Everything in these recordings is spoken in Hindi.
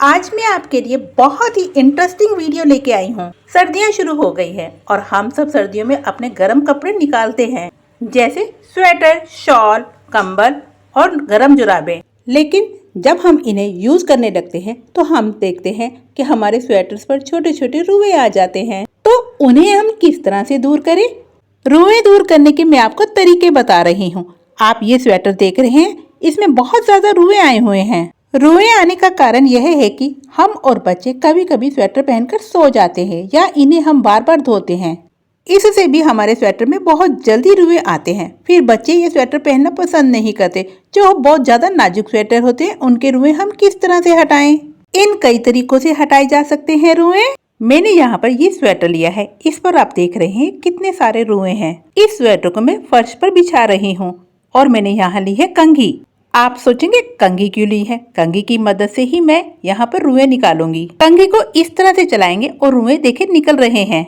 आज मैं आपके लिए बहुत ही इंटरेस्टिंग वीडियो लेके आई हूँ। सर्दियाँ शुरू हो गई है और हम सब सर्दियों में अपने गर्म कपड़े निकालते हैं, जैसे स्वेटर, शॉल, कंबल और गर्म जुराबें। लेकिन जब हम इन्हें यूज करने लगते हैं तो हम देखते हैं कि हमारे स्वेटर्स पर छोटे छोटे रुएं आ जाते हैं। तो उन्हें हम किस तरह से दूर करें? रुएं दूर करने के मैं आपको तरीके बता रही हूँ। आप ये स्वेटर देख रहे हैं, इसमें बहुत ज्यादा रुएं आए हुए हैं। रुएं आने का कारण यह है कि हम और बच्चे कभी कभी स्वेटर पहनकर सो जाते हैं या इन्हें हम बार बार धोते हैं। इससे भी हमारे स्वेटर में बहुत जल्दी रुएं आते हैं। फिर बच्चे ये स्वेटर पहनना पसंद नहीं करते। जो बहुत ज्यादा नाजुक स्वेटर होते हैं उनके रुएं हम किस तरह से हटाएं? इन कई तरीकों से हटाए जा सकते हैं रुएं। मैंने यहाँ पर ये स्वेटर लिया है। इस पर आप देख रहे हैं कितने सारे रुएं हैं। इस स्वेटर को मैं फर्श पर बिछा रही हूँ और मैंने यहाँ ली है कंघी। आप सोचेंगे कंघी क्यों ली है? कंघी की मदद से ही मैं यहाँ पर रुएं निकालूंगी। कंघी को इस तरह से चलाएंगे और रुएं देखे निकल रहे हैं।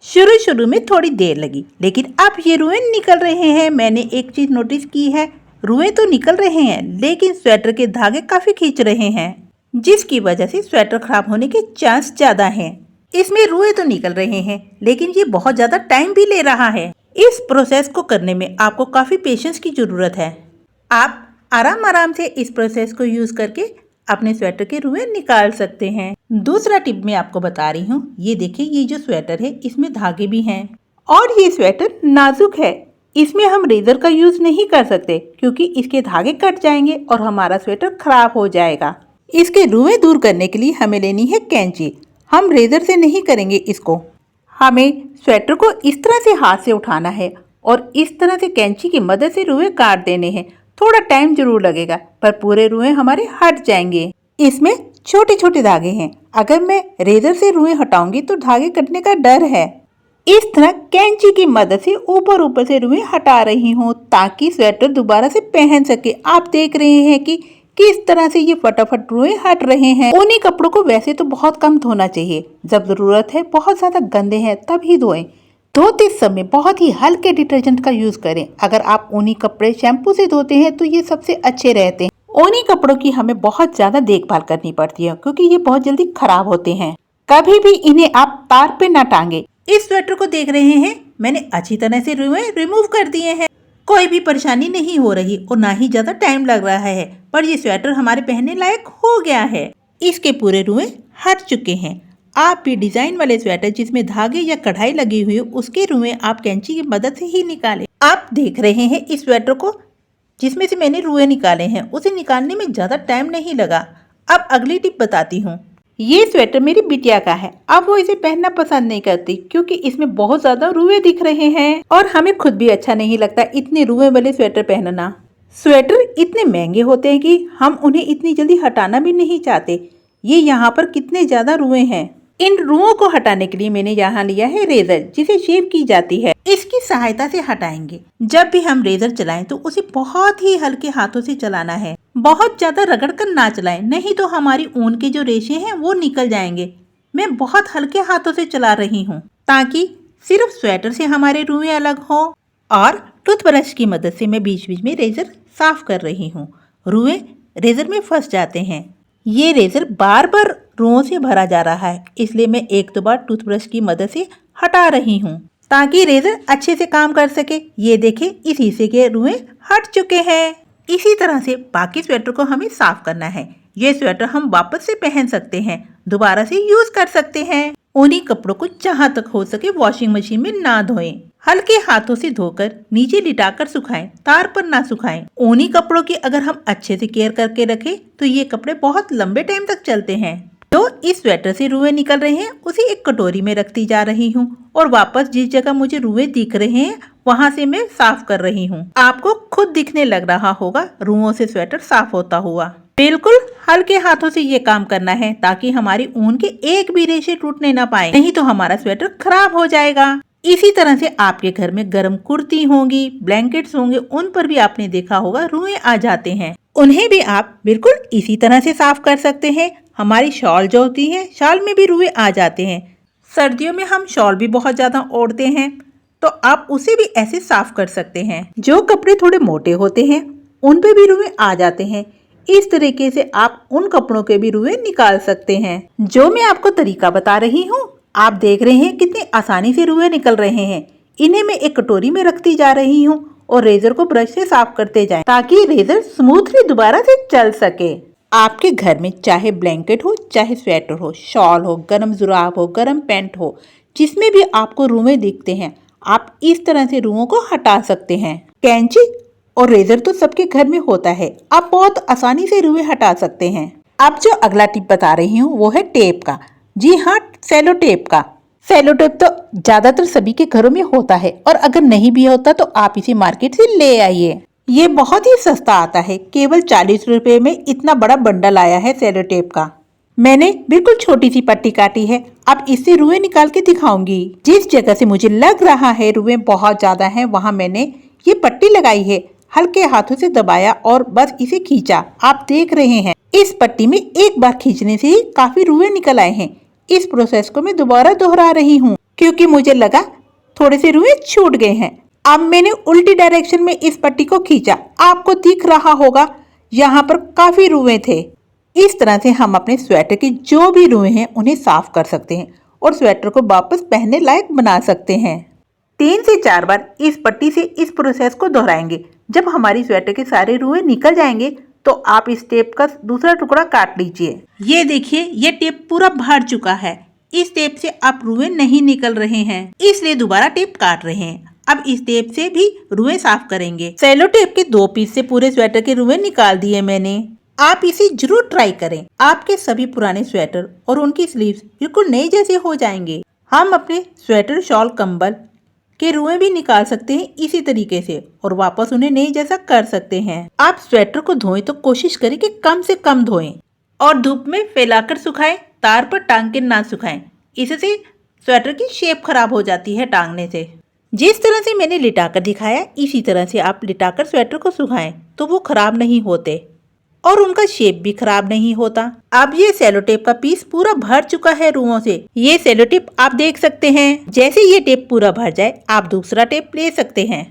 शुरू में थोड़ी देर लगी, लेकिन अब ये रुएं निकल रहे हैं। मैंने एक चीज नोटिस की है, रुएं तो निकल रहे हैं लेकिन स्वेटर के धागे काफी खींच रहे हैं, जिसकी वजह से स्वेटर खराब होने के चांस ज्यादा हैं। इसमें रुएं तो निकल रहे हैं लेकिन ये बहुत ज्यादा टाइम भी ले रहा है। इस प्रोसेस को करने में आपको काफी पेशेंस की जरूरत है। आप आराम से इस प्रोसेस को यूज करके अपने स्वेटर के रुएं निकाल सकते हैं। दूसरा टिप मैं आपको बता रही हूँ। ये देखिए, ये जो स्वेटर है इसमें धागे भी हैं और ये स्वेटर नाजुक है। इसमें हम रेजर का यूज नहीं कर सकते क्योंकि इसके धागे कट जाएंगे और हमारा स्वेटर खराब हो जाएगा। इसके रुएं दूर करने के लिए हमें लेनी है कैंची। हम रेजर से नहीं करेंगे इसको। हमें स्वेटर को इस तरह से हाथ से उठाना है और इस तरह से कैंची की मदद से रुएं काट देने हैं। थोड़ा टाइम जरूर लगेगा पर पूरे रुएं हमारे हट जाएंगे। इसमें छोटे छोटे धागे हैं। अगर मैं रेजर से रुएं हटाऊंगी तो धागे कटने का डर है। इस तरह कैंची की मदद से ऊपर से रुएं हटा रही हूँ ताकि स्वेटर दोबारा से पहन सके। आप देख रहे हैं कि किस तरह से ये फटाफट रुएं हट रहे हैं। ऊनी कपड़ों को वैसे तो बहुत कम धोना चाहिए। जब जरूरत है, बहुत ज्यादा गंदे हैं तभी धोएं। धोते समय बहुत ही हल्के डिटर्जेंट का यूज करें। अगर आप ऊनी कपड़े शैम्पू से धोते हैं तो ये सबसे अच्छे रहते हैं। ऊनी कपड़ों की हमें बहुत ज्यादा देखभाल करनी पड़ती है क्योंकि ये बहुत जल्दी खराब होते हैं। कभी भी इन्हें आप तार पे न टांगे। इस स्वेटर को देख रहे हैं, मैंने अच्छी तरह से रुएं रिमूव कर दिए हैं। कोई भी परेशानी नहीं हो रही और ना ही ज्यादा टाइम लग रहा है, पर ये स्वेटर हमारे पहनने लायक हो गया है। इसके पूरे रुएं हट चुके हैं। आप भी डिजाइन वाले स्वेटर जिसमें धागे या कढ़ाई लगी हुई हो उसके रुएं आप कैंची की मदद से ही निकालें। आप देख रहे हैं इस स्वेटर को जिसमें से मैंने रुएं निकाले हैं, उसे निकालने में ज्यादा टाइम नहीं लगा। अब अगली टिप बताती हूँ। ये स्वेटर मेरी बिटिया का है। अब वो इसे पहनना पसंद नहीं करती क्योंकि इसमें बहुत ज्यादा रुएं दिख रहे हैं और हमें खुद भी अच्छा नहीं लगता इतने रुएं वाले स्वेटर पहनना। स्वेटर इतने महंगे होते हैं कि हम उन्हें इतनी जल्दी हटाना भी नहीं चाहते। ये यहाँ पर कितने ज्यादा रुएं हैं। इन रुओं को हटाने के लिए मैंने यहाँ लिया है रेजर, जिसे शेव की जाती है। इसकी सहायता से हटाएंगे। जब भी हम रेजर चलाएं तो उसे बहुत ही हल्के हाथों से चलाना है। बहुत ज्यादा रगड़ कर ना चलाएं, नहीं तो हमारी ऊन के जो रेशे हैं वो निकल जाएंगे। मैं बहुत हल्के हाथों से चला रही हूँ ताकि सिर्फ स्वेटर से हमारे रुएं अलग हो। और टूथब्रश की मदद से मैं बीच बीच में रेजर साफ कर रही हूँ। रुएं रेजर में फंस जाते हैं। ये रेजर बार बार रुओं से भरा जा रहा है, इसलिए मैं एक दो बार टूथब्रश की मदद से हटा रही हूँ ताकि रेजर अच्छे से काम कर सके। ये देखें, इस हिस्से के रुएं हट चुके हैं। इसी तरह से बाकी स्वेटर को हमें साफ करना है। ये स्वेटर हम वापस से पहन सकते हैं, दोबारा से यूज कर सकते हैं। ऊनी कपड़ों को जहाँ तक हो सके वॉशिंग मशीन में ना धोएं। हल्के हाथों से धोकर नीचे लिटाकर सुखाएं, तार पर ना सुखाएं। ऊनी कपड़ों की अगर हम अच्छे से केयर करके रखें तो ये कपड़े बहुत लंबे टाइम तक चलते हैं। तो इस स्वेटर से रुएं निकल रहे हैं उसे एक कटोरी में रखती जा रही हूँ और वापस जिस जगह मुझे रुएं दिख रहे हैं वहाँ से मैं साफ कर रही हूँ। आपको खुद दिखने लग रहा होगा रुओं से स्वेटर साफ होता हुआ। बिल्कुल हल्के हाथों से ये काम करना है ताकि हमारी ऊन के एक भी रेशे टूटने ना पाए, नहीं तो हमारा स्वेटर खराब हो जाएगा। इसी तरह से आपके घर में गर्म कुर्ती होंगी, ब्लैंकेट्स होंगे, उन पर भी आपने देखा होगा रुएं आ जाते हैं। उन्हें भी आप बिल्कुल इसी तरह से साफ कर सकते हैं। हमारी शॉल जो होती है, शॉल में भी रुएं आ जाते हैं। सर्दियों में हम शॉल भी बहुत ज्यादा ओढ़ते हैं तो आप उसे भी ऐसे साफ कर सकते हैं। जो कपड़े थोड़े मोटे होते हैं उन पे भी रुएं आ जाते हैं। इस तरीके से आप उन कपड़ों के भी रुएं निकाल सकते हैं। जो मैं आपको तरीका बता रही हूँ, आप देख रहे हैं कितनी आसानी से रुएं निकल रहे हैं। इन्हें मैं एक कटोरी में रखती जा रही हूँ और रेजर को ब्रश से साफ करते जाएं ताकि रेजर स्मूथली दोबारा से चल सके। आपके घर में चाहे ब्लैंकेट हो, चाहे स्वेटर हो, शॉल हो, गर्म जुराब हो, गर्म पैंट हो, जिसमें भी आपको रुएं दिखते हैं, आप इस तरह से रुओं को हटा सकते हैं। कैंची और रेजर तो सबके घर में होता है, आप बहुत आसानी से रुएं हटा सकते हैं। अब जो अगला टिप बता रही हूँ वो है टेप का। जी हाँ, सेलो टेप का। सेलो टेप तो ज्यादातर सभी के घरों में होता है और अगर नहीं भी होता तो आप इसे मार्केट से ले आइए। ये बहुत ही सस्ता आता है, केवल 40 रुपए में इतना बड़ा बंडल आया है सेलो टेप का। मैंने बिल्कुल छोटी सी पट्टी काटी है, अब इससे रुएं निकाल के दिखाऊंगी। जिस जगह से मुझे लग रहा है रुएं बहुत ज्यादा हैं, वहां मैंने ये पट्टी लगाई है, हल्के हाथों से दबाया और बस इसे खींचा। आप देख रहे हैं इस पट्टी में एक बार खींचने से ही काफी रुएं निकल आए हैं। इस प्रोसेस को मैं दोबारा दोहरा रही हूँ क्योंकि मुझे लगा थोड़े से रुएं छूट गए हैं। अब मैंने उल्टी डायरेक्शन में इस पट्टी को खींचा, आपको दिख रहा होगा यहाँ पर काफी रुएं थे। इस तरह से हम अपने स्वेटर के जो भी रुएं हैं उन्हें साफ कर सकते हैं और स्वेटर को वापस पहनने लायक बना सकते हैं। 3 से 4 बार इस पट्टी से इस प्रोसेस को दोहराएंगे। जब हमारी स्वेटर के सारे रुएं निकल जाएंगे तो आप इस टेप का दूसरा टुकड़ा काट लीजिए। ये देखिए, ये टेप पूरा भर चुका है। इस टेप से आप रुएं नहीं निकल रहे हैं, इसलिए दोबारा टेप काट रहे हैं। अब इस टेप से भी रुएं साफ करेंगे। सेलो टेप के 2 पीस से पूरे स्वेटर के रुएं निकाल दिए मैंने। आप इसे जरूर ट्राई करें, आपके सभी पुराने स्वेटर और उनकी स्लीव्स बिल्कुल नए जैसे हो जाएंगे। हम अपने स्वेटर, शॉल, कंबल के रुएं भी निकाल सकते हैं इसी तरीके से और वापस उन्हें नए जैसा कर सकते हैं। आप स्वेटर को धोएं तो कोशिश करें कि कम से कम धोएं और धूप में फैलाकर सुखाएं, तार पर टांग के ना सुखाएं। इससे स्वेटर की शेप खराब हो जाती है टांगने से। जिस तरह से मैंने लिटाकर दिखाया, इसी तरह से आप लिटाकर स्वेटर को सुखाएं तो वो खराब नहीं होते और उनका शेप भी खराब नहीं होता। अब ये सेलो टेप का पीस पूरा भर चुका है रुओं से। ये सेलो टेप आप देख सकते हैं। जैसे ये टेप पूरा भर जाए आप दूसरा टेप ले सकते हैं।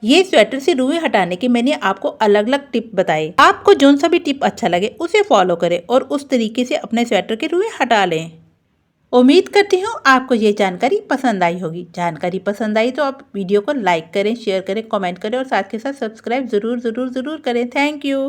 ये स्वेटर से रुएं हटाने के मैंने आपको अलग अलग टिप बताए। आपको जो सा भी टिप अच्छा लगे उसे फॉलो करें और उस तरीके से अपने स्वेटर के रुएं हटा लें। उम्मीद करती हूँ आपको ये जानकारी पसंद आई होगी। जानकारी पसंद आई तो आप वीडियो को लाइक करें, शेयर करें, कमेंट करें और साथ के साथ सब्सक्राइब जरूर करें। Thank you.